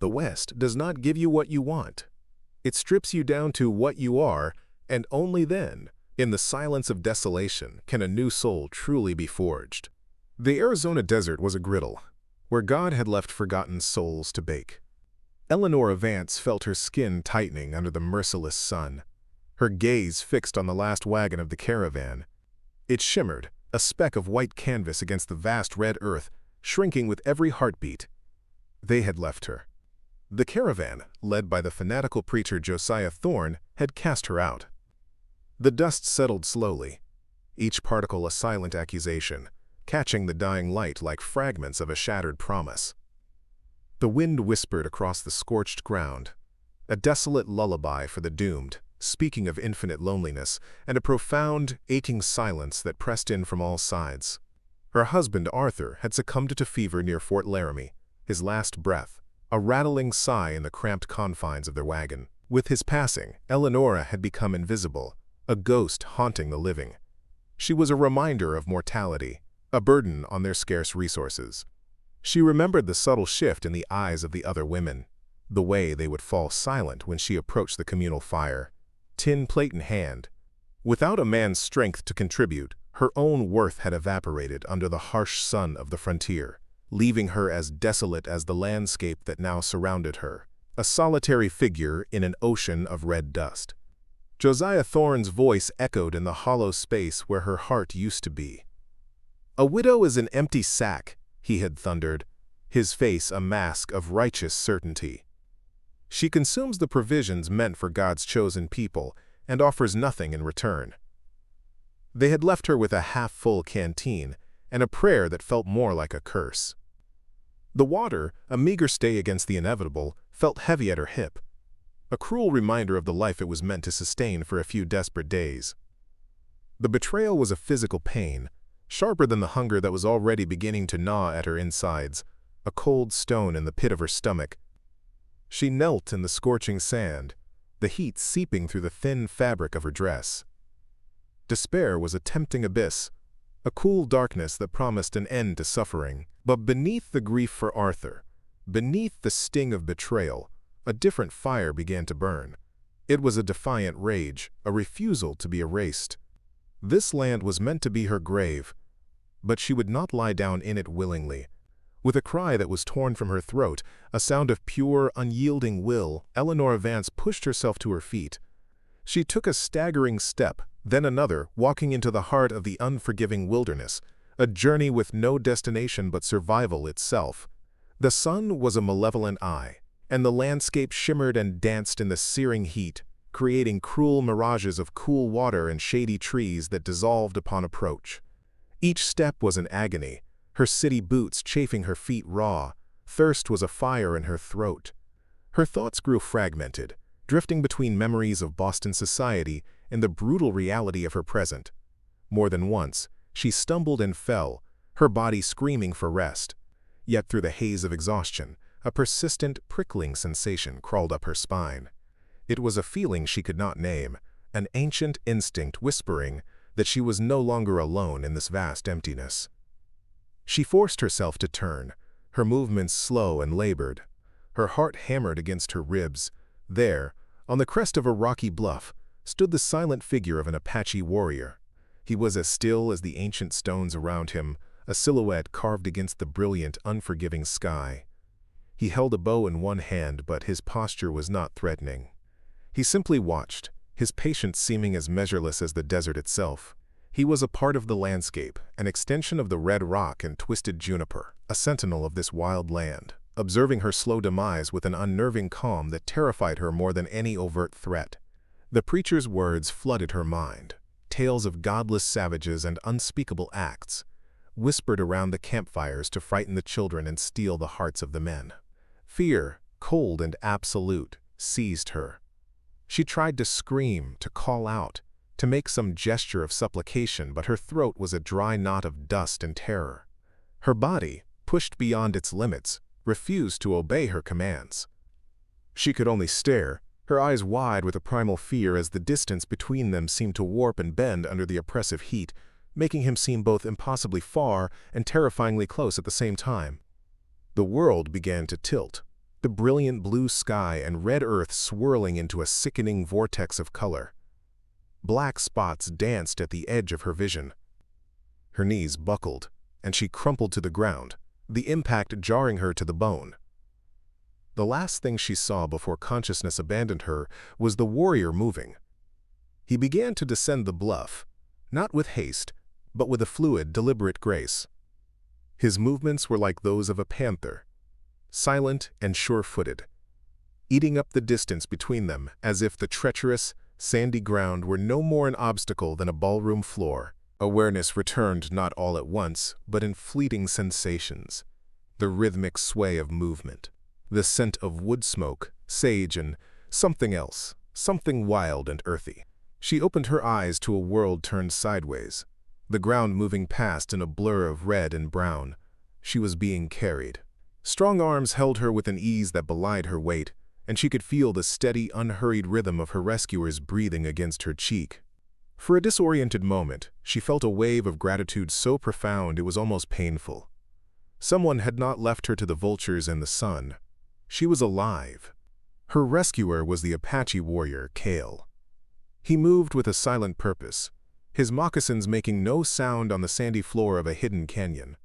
The West does not give you what you want. It strips you down to what you are, and only then, in the silence of desolation, can a new soul truly be forged. The Arizona desert was a griddle, where God had left forgotten souls to bake. Eleanor Vance felt her skin tightening under the merciless sun, her gaze fixed on the last wagon of the caravan. It shimmered, a speck of white canvas against the vast red earth, shrinking with every heartbeat. They had left her. The caravan, led by the fanatical preacher Josiah Thorne, had cast her out. The dust settled slowly, each particle a silent accusation, catching the dying light like fragments of a shattered promise. The wind whispered across the scorched ground, a desolate lullaby for the doomed, speaking of infinite loneliness and a profound, aching silence that pressed in from all sides. Her husband, Arthur, had succumbed to fever near Fort Laramie, his last breath, a rattling sigh in the cramped confines of their wagon. With his passing, Eleonora had become invisible, a ghost haunting the living. She was a reminder of mortality, a burden on their scarce resources. She remembered the subtle shift in the eyes of the other women, the way they would fall silent when she approached the communal fire, tin plate in hand. Without a man's strength to contribute, her own worth had evaporated under the harsh sun of the frontier, leaving her as desolate as the landscape that now surrounded her, a solitary figure in an ocean of red dust. Josiah Thorne's voice echoed in the hollow space where her heart used to be. "A widow is an empty sack," he had thundered, his face a mask of righteous certainty. "She consumes the provisions meant for God's chosen people and offers nothing in return." They had left her with a half-full canteen and a prayer that felt more like a curse. The water, a meager stay against the inevitable, felt heavy at her hip, a cruel reminder of the life it was meant to sustain for a few desperate days. The betrayal was a physical pain, sharper than the hunger that was already beginning to gnaw at her insides, a cold stone in the pit of her stomach. She knelt in the scorching sand, the heat seeping through the thin fabric of her dress. Despair was a tempting abyss, a cool darkness that promised an end to suffering. But beneath the grief for Arthur, beneath the sting of betrayal, a different fire began to burn. It was a defiant rage, a refusal to be erased. This land was meant to be her grave, but she would not lie down in it willingly. With a cry that was torn from her throat, a sound of pure, unyielding will, Eleanor Vance pushed herself to her feet. She took a staggering step, then another, walking into the heart of the unforgiving wilderness, a journey with no destination but survival itself. The sun was a malevolent eye, and the landscape shimmered and danced in the searing heat, creating cruel mirages of cool water and shady trees that dissolved upon approach. Each step was an agony, her city boots chafing her feet raw. Thirst was a fire in her throat. Her thoughts grew fragmented, drifting between memories of Boston society and the brutal reality of her present. More than once, she stumbled and fell, her body screaming for rest. Yet through the haze of exhaustion, a persistent, prickling sensation crawled up her spine. It was a feeling she could not name, an ancient instinct whispering that she was no longer alone in this vast emptiness. She forced herself to turn, her movements slow and labored. Her heart hammered against her ribs. There, on the crest of a rocky bluff, stood the silent figure of an Apache warrior. He was as still as the ancient stones around him, a silhouette carved against the brilliant, unforgiving sky. He held a bow in one hand, but his posture was not threatening. He simply watched, his patience seeming as measureless as the desert itself. He was a part of the landscape, an extension of the red rock and twisted juniper, a sentinel of this wild land, observing her slow demise with an unnerving calm that terrified her more than any overt threat. The preacher's words flooded her mind, tales of godless savages and unspeakable acts, whispered around the campfires to frighten the children and steal the hearts of the men. Fear, cold and absolute, seized her. She tried to scream, to call out, to make some gesture of supplication, but her throat was a dry knot of dust and terror. Her body, pushed beyond its limits, refused to obey her commands. She could only stare, her eyes wide with a primal fear as the distance between them seemed to warp and bend under the oppressive heat, making him seem both impossibly far and terrifyingly close at the same time. The world began to tilt, the brilliant blue sky and red earth swirling into a sickening vortex of color. Black spots danced at the edge of her vision. Her knees buckled, and she crumpled to the ground, the impact jarring her to the bone. The last thing she saw before consciousness abandoned her was the warrior moving. He began to descend the bluff, not with haste, but with a fluid, deliberate grace. His movements were like those of a panther, silent and sure-footed, eating up the distance between them as if the treacherous, sandy ground were no more an obstacle than a ballroom floor. Awareness returned not all at once, but in fleeting sensations. The rhythmic sway of movement, the scent of wood smoke, sage, and something else, something wild and earthy. She opened her eyes to a world turned sideways, the ground moving past in a blur of red and brown. She was being carried. Strong arms held her with an ease that belied her weight, and she could feel the steady, unhurried rhythm of her rescuers breathing against her cheek. For a disoriented moment, she felt a wave of gratitude so profound it was almost painful. Someone had not left her to the vultures and the sun. She was alive. Her rescuer was the Apache warrior, Kale. He moved with a silent purpose, his moccasins making no sound on the sandy floor of a hidden canyon.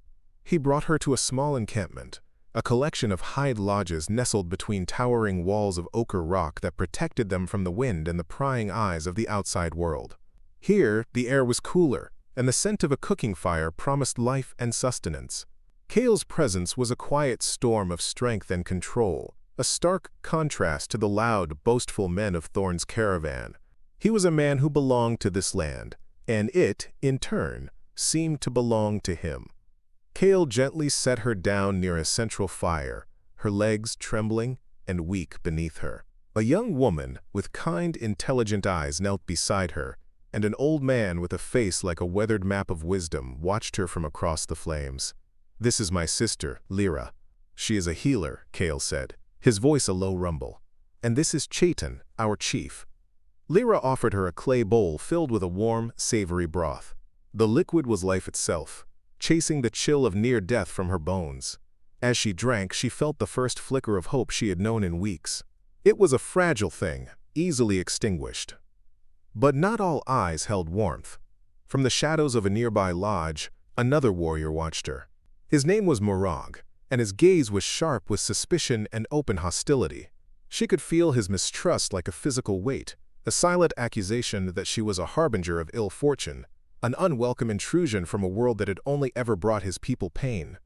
He brought her to a small encampment, a collection of hide lodges nestled between towering walls of ochre rock that protected them from the wind and the prying eyes of the outside world. Here, the air was cooler, and the scent of a cooking fire promised life and sustenance. Kale's presence was a quiet storm of strength and control, a stark contrast to the loud, boastful men of Thorn's caravan. He was a man who belonged to this land, and it, in turn, seemed to belong to him. Kale gently set her down near a central fire, her legs trembling and weak beneath her. A young woman with kind, intelligent eyes knelt beside her, and an old man with a face like a weathered map of wisdom watched her from across the flames. "This is my sister, Lyra. She is a healer," Kale said, his voice a low rumble. "And this is Chaitan, our chief." Lyra offered her a clay bowl filled with a warm, savory broth. The liquid was life itself, chasing the chill of near death from her bones. As she drank, she felt the first flicker of hope she had known in weeks. It was a fragile thing, easily extinguished. But not all eyes held warmth. From the shadows of a nearby lodge, another warrior watched her. His name was Morag, and his gaze was sharp with suspicion and open hostility. She could feel his mistrust like a physical weight, a silent accusation that she was a harbinger of ill fortune, an unwelcome intrusion from a world that had only ever brought his people pain.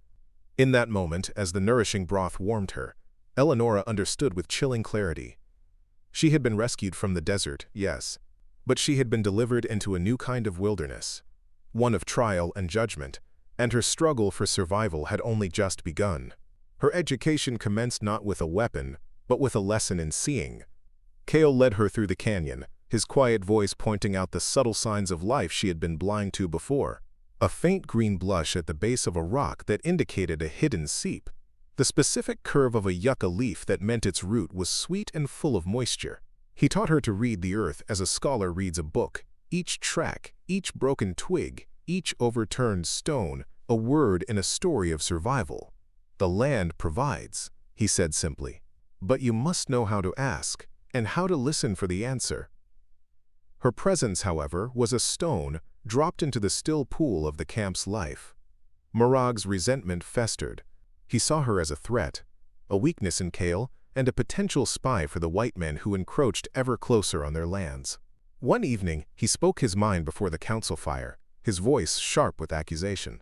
In that moment, as the nourishing broth warmed her, Eleonora understood with chilling clarity. She had been rescued from the desert, yes, but she had been delivered into a new kind of wilderness, one of trial and judgment, and her struggle for survival had only just begun. Her education commenced not with a weapon, but with a lesson in seeing. Kale led her through the canyon, his quiet voice pointing out the subtle signs of life she had been blind to before. A faint green blush at the base of a rock that indicated a hidden seep. The specific curve of a yucca leaf that meant its root was sweet and full of moisture. He taught her to read the earth as a scholar reads a book, each track, each broken twig, each overturned stone, a word in a story of survival. "The land provides," he said simply, "but you must know how to ask, and how to listen for the answer." Her presence, however, was a stone dropped into the still pool of the camp's life. Morag's resentment festered. He saw her as a threat, a weakness in Kale, and a potential spy for the white men who encroached ever closer on their lands. One evening, he spoke his mind before the council fire, his voice sharp with accusation.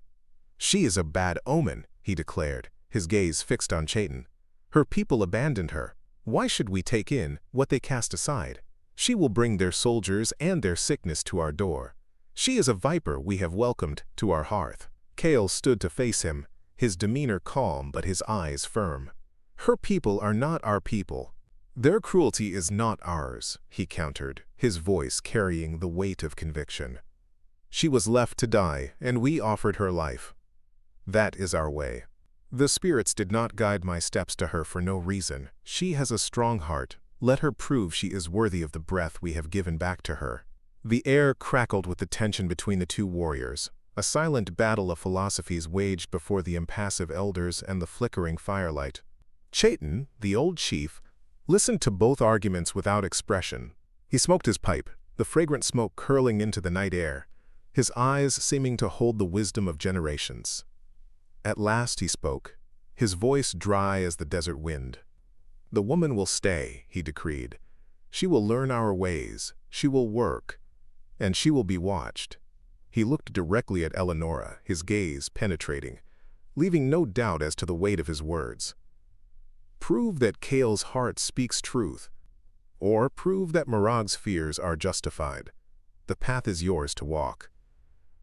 "She is a bad omen," he declared, his gaze fixed on Chaitan. "Her people abandoned her. Why should we take in what they cast aside? She will bring their soldiers and their sickness to our door. She is a viper we have welcomed to our hearth." Kale stood to face him, his demeanor calm but his eyes firm. "Her people are not our people. Their cruelty is not ours," he countered, his voice carrying the weight of conviction. "She was left to die, and we offered her life. That is our way. The spirits did not guide my steps to her for no reason. She has a strong heart. Let her prove she is worthy of the breath we have given back to her." The air crackled with the tension between the two warriors, a silent battle of philosophies waged before the impassive elders and the flickering firelight. Chaitin, the old chief, listened to both arguments without expression. He smoked his pipe, the fragrant smoke curling into the night air, his eyes seeming to hold the wisdom of generations. At last he spoke, his voice dry as the desert wind. "The woman will stay," he decreed. "She will learn our ways, she will work, and she will be watched." He looked directly at Eleonora, his gaze penetrating, leaving no doubt as to the weight of his words. "Prove that Kale's heart speaks truth, or prove that Marag's fears are justified. The path is yours to walk."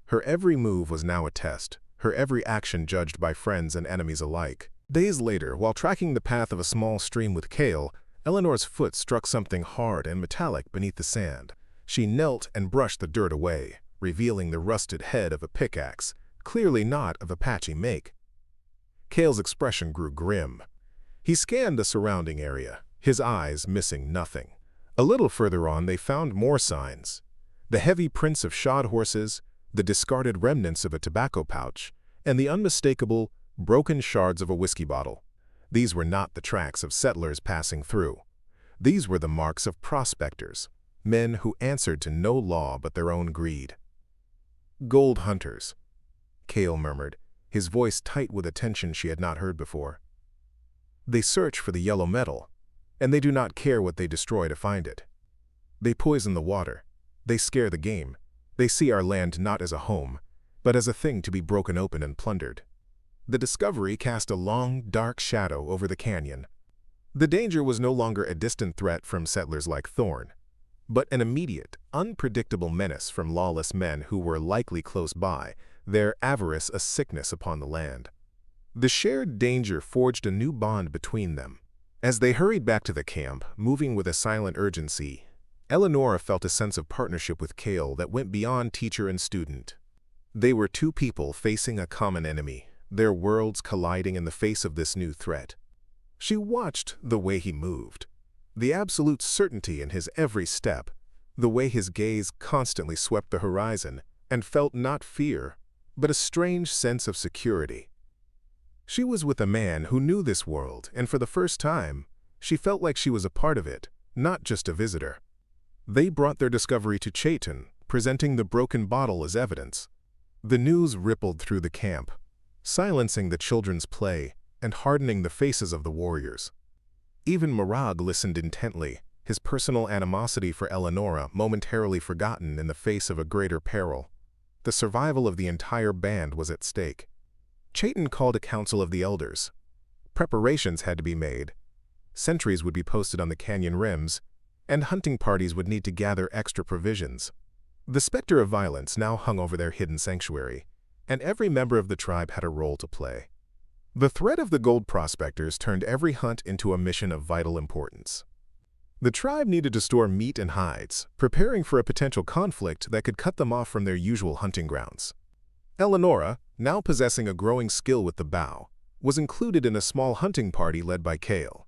Her every move was now a test, her every action judged by friends and enemies alike. Days later, while tracking the path of a small stream with Kale, Eleanor's foot struck something hard and metallic beneath the sand. She knelt and brushed the dirt away, revealing the rusted head of a pickaxe, clearly not of Apache make. Kale's expression grew grim. He scanned the surrounding area, his eyes missing nothing. A little further on they found more signs. The heavy prints of shod horses, the discarded remnants of a tobacco pouch, and the unmistakable, broken shards of a whiskey bottle. These were not the tracks of settlers passing through. These were the marks of prospectors, men who answered to no law but their own greed. "Gold hunters," Kale murmured, his voice tight with a tension she had not heard before. "They search for the yellow metal, and they do not care what they destroy to find it. They poison the water, they scare the game, they see our land not as a home, but as a thing to be broken open and plundered." The discovery cast a long, dark shadow over the canyon. The danger was no longer a distant threat from settlers like Thorne, but an immediate, unpredictable menace from lawless men who were likely close by, their avarice a sickness upon the land. The shared danger forged a new bond between them. As they hurried back to the camp, moving with a silent urgency, Eleonora felt a sense of partnership with Kale that went beyond teacher and student. They were two people facing a common enemy, their worlds colliding in the face of this new threat. She watched the way he moved, the absolute certainty in his every step, the way his gaze constantly swept the horizon, and felt not fear, but a strange sense of security. She was with a man who knew this world, and for the first time, she felt like she was a part of it, not just a visitor. They brought their discovery to Chaitin, presenting the broken bottle as evidence. The news rippled through the camp, silencing the children's play and hardening the faces of the warriors. Even Marag listened intently, his personal animosity for Eleonora momentarily forgotten in the face of a greater peril. The survival of the entire band was at stake. Chaitin called a council of the elders. Preparations had to be made. Sentries would be posted on the canyon rims, and hunting parties would need to gather extra provisions. The specter of violence now hung over their hidden sanctuary, and every member of the tribe had a role to play. The threat of the gold prospectors turned every hunt into a mission of vital importance. The tribe needed to store meat and hides, preparing for a potential conflict that could cut them off from their usual hunting grounds. Eleonora, now possessing a growing skill with the bow, was included in a small hunting party led by Kale.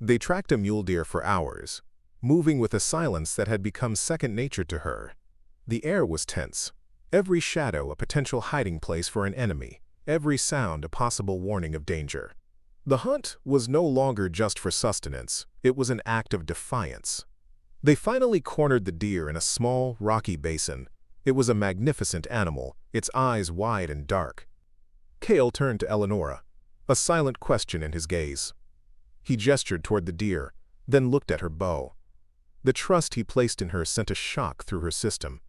They tracked a mule deer for hours, moving with a silence that had become second nature to her. The air was tense, every shadow a potential hiding place for an enemy, every sound a possible warning of danger. The hunt was no longer just for sustenance, it was an act of defiance. They finally cornered the deer in a small, rocky basin. It was a magnificent animal, its eyes wide and dark. Kale turned to Eleonora, a silent question in his gaze. He gestured toward the deer, then looked at her bow. The trust he placed in her sent a shock through her system.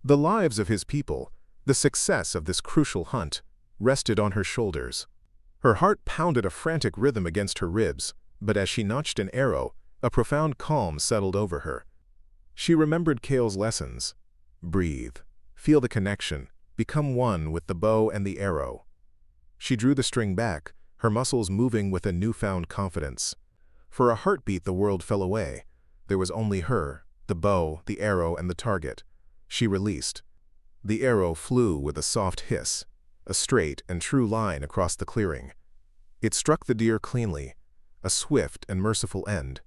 The lives of his people, the success of this crucial hunt, rested on her shoulders. Her heart pounded a frantic rhythm against her ribs, but as she notched an arrow, a profound calm settled over her. She remembered Kale's lessons. Breathe, feel the connection, become one with the bow and the arrow. She drew the string back, her muscles moving with a newfound confidence. For a heartbeat the world fell away. There was only her, the bow, the arrow, and the target. She released. The arrow flew with a soft hiss, a straight and true line across the clearing. It struck the deer cleanly, a swift and merciful end.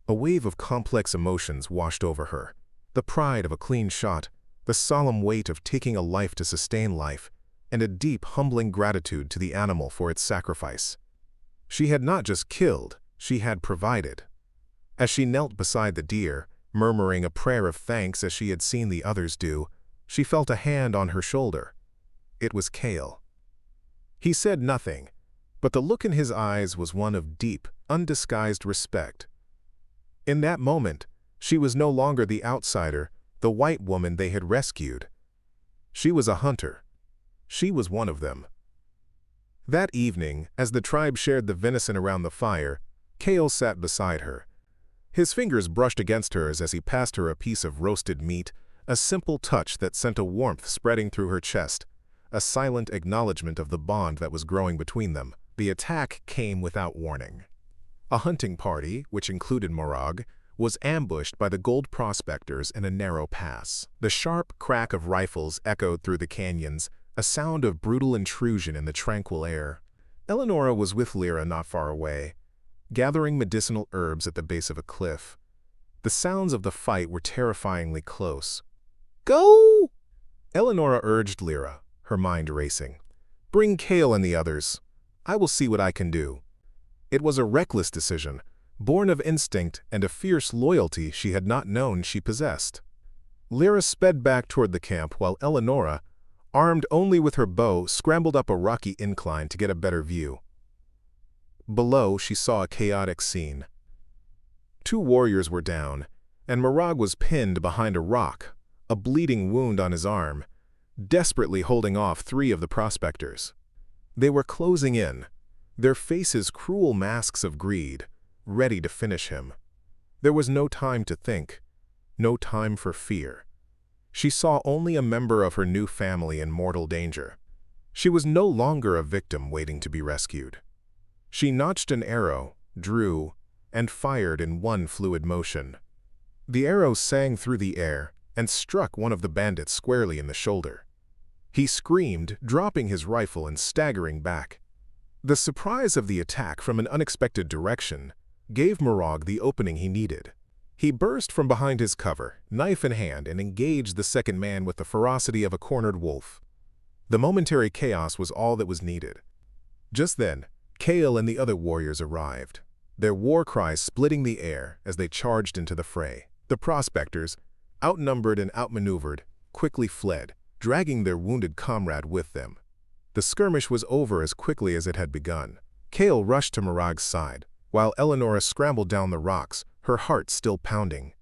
A wave of complex emotions washed over her. The pride of a clean shot, the solemn weight of taking a life to sustain life, and a deep, humbling gratitude to the animal for its sacrifice. She had not just killed, she had provided. As she knelt beside the deer, murmuring a prayer of thanks as she had seen the others do, she felt a hand on her shoulder. It was Kale. He said nothing, but the look in his eyes was one of deep, undisguised respect. In that moment, she was no longer the outsider, the white woman they had rescued. She was a hunter. She was one of them. That evening, as the tribe shared the venison around the fire, Kale sat beside her. His fingers brushed against hers as he passed her a piece of roasted meat, a simple touch that sent a warmth spreading through her chest, a silent acknowledgement of the bond that was growing between them. The attack came without warning. A hunting party, which included Morag, was ambushed by the gold prospectors in a narrow pass. The sharp crack of rifles echoed through the canyons, a sound of brutal intrusion in the tranquil air. Eleonora was with Lyra not far away, gathering medicinal herbs at the base of a cliff. The sounds of the fight were terrifyingly close. "Go!" Eleonora urged Lyra, her mind racing. "Bring Kale and the others. I will see what I can do." It was a reckless decision, born of instinct and a fierce loyalty she had not known she possessed. Lyra sped back toward the camp while Eleonora, armed only with her bow, scrambled up a rocky incline to get a better view. Below, she saw a chaotic scene. 2 warriors were down, and Morag was pinned behind a rock, a bleeding wound on his arm, desperately holding off 3 of the prospectors. They were closing in, their faces cruel masks of greed, ready to finish him. There was no time to think, no time for fear. She saw only a member of her new family in mortal danger. She was no longer a victim waiting to be rescued. She notched an arrow, drew, and fired in one fluid motion. The arrow sang through the air and struck one of the bandits squarely in the shoulder. He screamed, dropping his rifle and staggering back. The surprise of the attack from an unexpected direction gave Morag the opening he needed. He burst from behind his cover, knife in hand, and engaged the second man with the ferocity of a cornered wolf. The momentary chaos was all that was needed. Just then, Kale and the other warriors arrived, their war cries splitting the air as they charged into the fray. The prospectors, outnumbered and outmaneuvered, quickly fled, dragging their wounded comrade with them. The skirmish was over as quickly as it had begun. Kale rushed to Morag's side, while Eleonora scrambled down the rocks, her heart still pounding.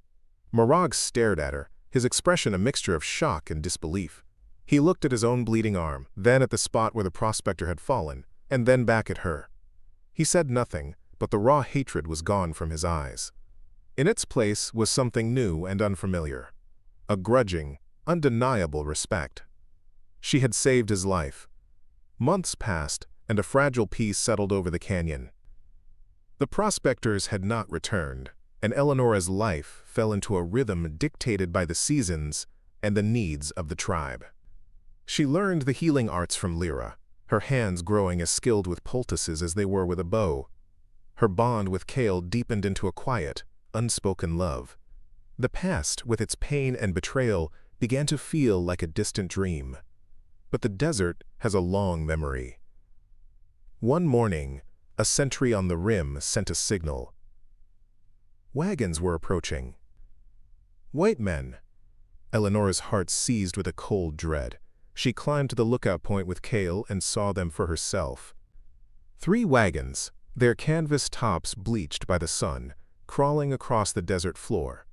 Morag stared at her, his expression a mixture of shock and disbelief. He looked at his own bleeding arm, then at the spot where the prospector had fallen, and then back at her. He said nothing, but the raw hatred was gone from his eyes. In its place was something new and unfamiliar, a grudging, undeniable respect. She had saved his life. Months passed, and a fragile peace settled over the canyon. The prospectors had not returned, and Eleonora's life fell into a rhythm dictated by the seasons and the needs of the tribe. She learned the healing arts from Lyra, her hands growing as skilled with poultices as they were with a bow. Her bond with Kale deepened into a quiet, unspoken love. The past, with its pain and betrayal, began to feel like a distant dream. But the desert has a long memory. One morning, a sentry on the rim sent a signal. Wagons were approaching. White men. Eleonora's heart seized with a cold dread. She climbed to the lookout point with Kale and saw them for herself. 3 wagons, their canvas tops bleached by the sun, crawling across the desert floor.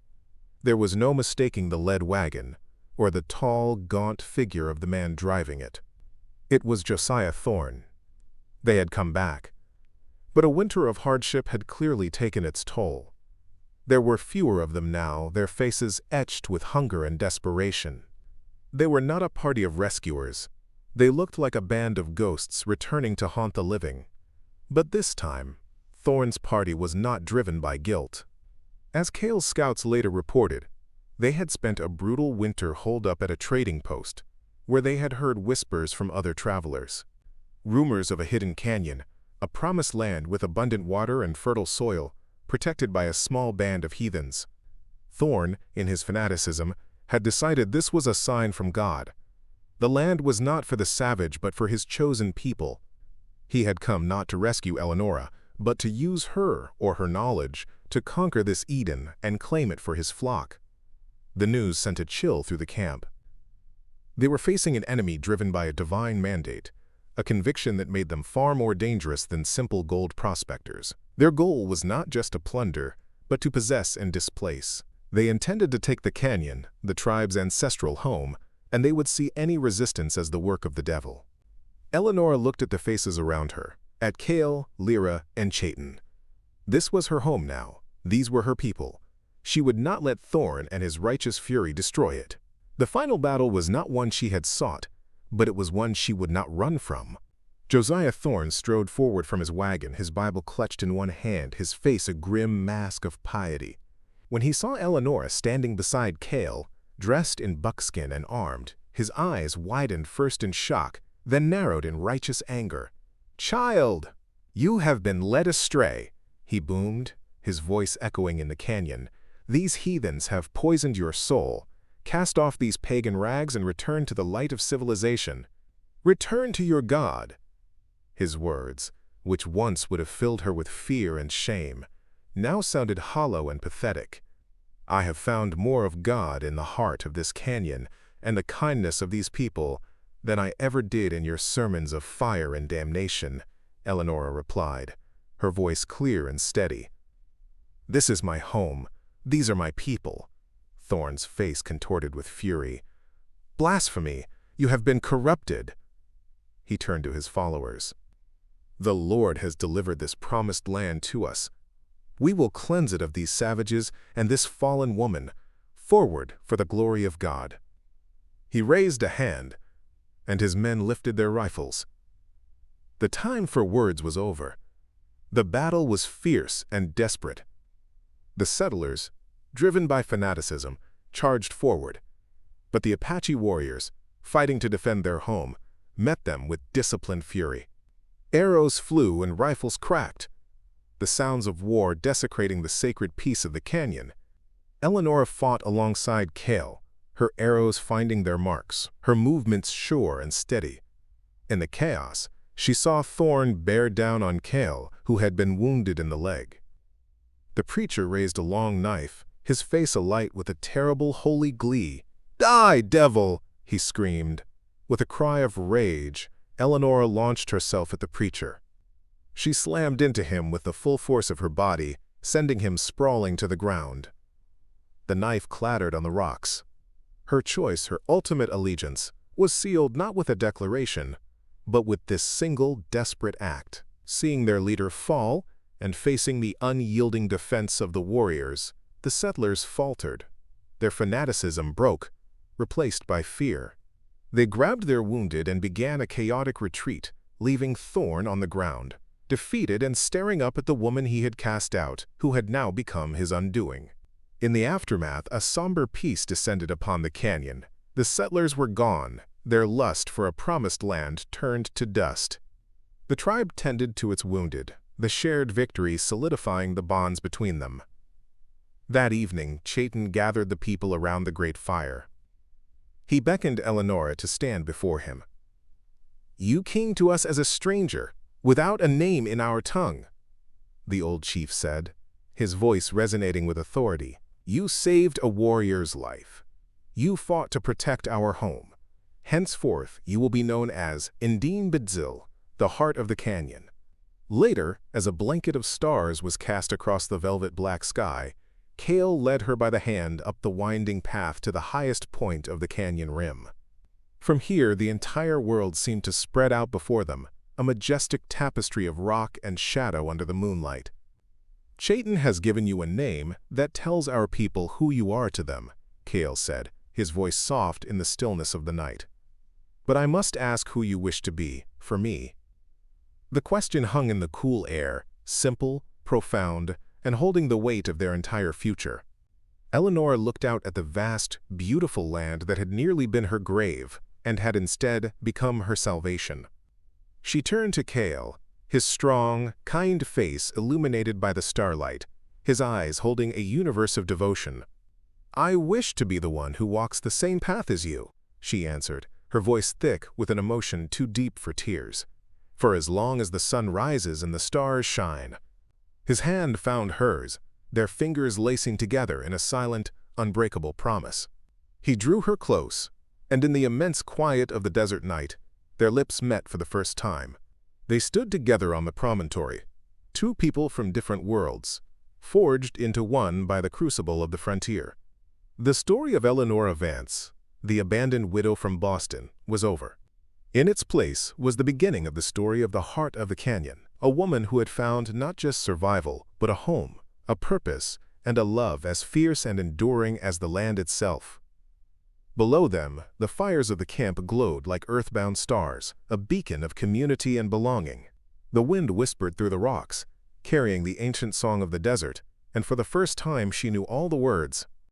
There was no mistaking the lead wagon, or the tall, gaunt figure of the man driving it. It was Josiah Thorne. They had come back. But a winter of hardship had clearly taken its toll. There were fewer of them now, their faces etched with hunger and desperation. They were not a party of rescuers. They looked like a band of ghosts returning to haunt the living. But this time, Thorne's party was not driven by guilt. As Kale's scouts later reported, they had spent a brutal winter holed up at a trading post, where they had heard whispers from other travelers. Rumors of a hidden canyon, a promised land with abundant water and fertile soil, protected by a small band of heathens. Thorne, in his fanaticism, had decided this was a sign from God. The land was not for the savage but for his chosen people. He had come not to rescue Eleonora, but to use her or her knowledge to conquer this Eden and claim it for his flock. The news sent a chill through the camp. They were facing an enemy driven by a divine mandate, a conviction that made them far more dangerous than simple gold prospectors. Their goal was not just to plunder, but to possess and displace. They intended to take the canyon, the tribe's ancestral home, and they would see any resistance as the work of the devil. Eleonora looked at the faces around her, at Kale, Lyra, and Chayton. This was her home now. These were her people. She would not let Thorn and his righteous fury destroy it. The final battle was not one she had sought, but it was one she would not run from. Josiah Thorn strode forward from his wagon, his Bible clutched in one hand, his face a grim mask of piety. When he saw Eleonora standing beside Kale, dressed in buckskin and armed, his eyes widened first in shock, then narrowed in righteous anger. "Child, you have been led astray," he boomed, his voice echoing in the canyon. "These heathens have poisoned your soul. Cast off these pagan rags and return to the light of civilization. Return to your God." His words, which once would have filled her with fear and shame, now sounded hollow and pathetic. "I have found more of God in the heart of this canyon and the kindness of these people than I ever did in your sermons of fire and damnation," Eleonora replied, her voice clear and steady. "This is my home. These are my people." Thorn's face contorted with fury. "Blasphemy! You have been corrupted." He turned to his followers. "The Lord has delivered this promised land to us. We will cleanse it of these savages and this fallen woman. Forward for the glory of God." He raised a hand, and his men lifted their rifles. The time for words was over. The battle was fierce and desperate. The settlers, driven by fanaticism, charged forward, but the Apache warriors, fighting to defend their home, met them with disciplined fury. Arrows flew and rifles cracked, the sounds of war desecrating the sacred peace of the canyon. Eleonora fought alongside Kale, her arrows finding their marks, her movements sure and steady. In the chaos, she saw Thorn bear down on Kale, who had been wounded in the leg. The preacher raised a long knife, his face alight with a terrible holy glee. "Die, devil!" he screamed. With a cry of rage, Eleonora launched herself at the preacher. She slammed into him with the full force of her body, sending him sprawling to the ground. The knife clattered on the rocks. Her choice, her ultimate allegiance, was sealed not with a declaration, but with this single desperate act. Seeing their leader fall, and facing the unyielding defense of the warriors, the settlers faltered. Their fanaticism broke, replaced by fear. They grabbed their wounded and began a chaotic retreat, leaving Thorn on the ground, defeated and staring up at the woman he had cast out, who had now become his undoing. In the aftermath, a somber peace descended upon the canyon. The settlers were gone, their lust for a promised land turned to dust. The tribe tended to its wounded, the shared victory solidifying the bonds between them. That evening, Chayton gathered the people around the great fire. He beckoned Eleonora to stand before him. "You came to us as a stranger, without a name in our tongue," the old chief said, his voice resonating with authority. "You saved a warrior's life. You fought to protect our home. Henceforth, you will be known as Indine Bidzil, the heart of the canyon." Later, as a blanket of stars was cast across the velvet black sky, Kale led her by the hand up the winding path to the highest point of the canyon rim. From here, the entire world seemed to spread out before them, a majestic tapestry of rock and shadow under the moonlight. "Chayton has given you a name that tells our people who you are to them," Kale said, his voice soft in the stillness of the night. "But I must ask who you wish to be, for me." The question hung in the cool air, simple, profound, and holding the weight of their entire future. Eleonora looked out at the vast, beautiful land that had nearly been her grave, and had instead become her salvation. She turned to Kale, his strong, kind face illuminated by the starlight, his eyes holding a universe of devotion. "I wish to be the one who walks the same path as you," she answered, her voice thick with an emotion too deep for tears. "For as long as the sun rises and the stars shine, His hand found hers, their fingers lacing together in a silent, unbreakable promise. He drew her close, and in the immense quiet of the desert night, their lips met for the first time. They stood together on the promontory, two people from different worlds, forged into one by the crucible of the frontier. The story of Eleanora Vance, the abandoned widow from Boston, was over. In its place was the beginning of the story of the heart of the canyon, a woman who had found not just survival, but a home, a purpose, and a love as fierce and enduring as the land itself. Below them, the fires of the camp glowed like earthbound stars, a beacon of community and belonging. The wind whispered through the rocks, carrying the ancient song of the desert, and for the first time she knew all the words,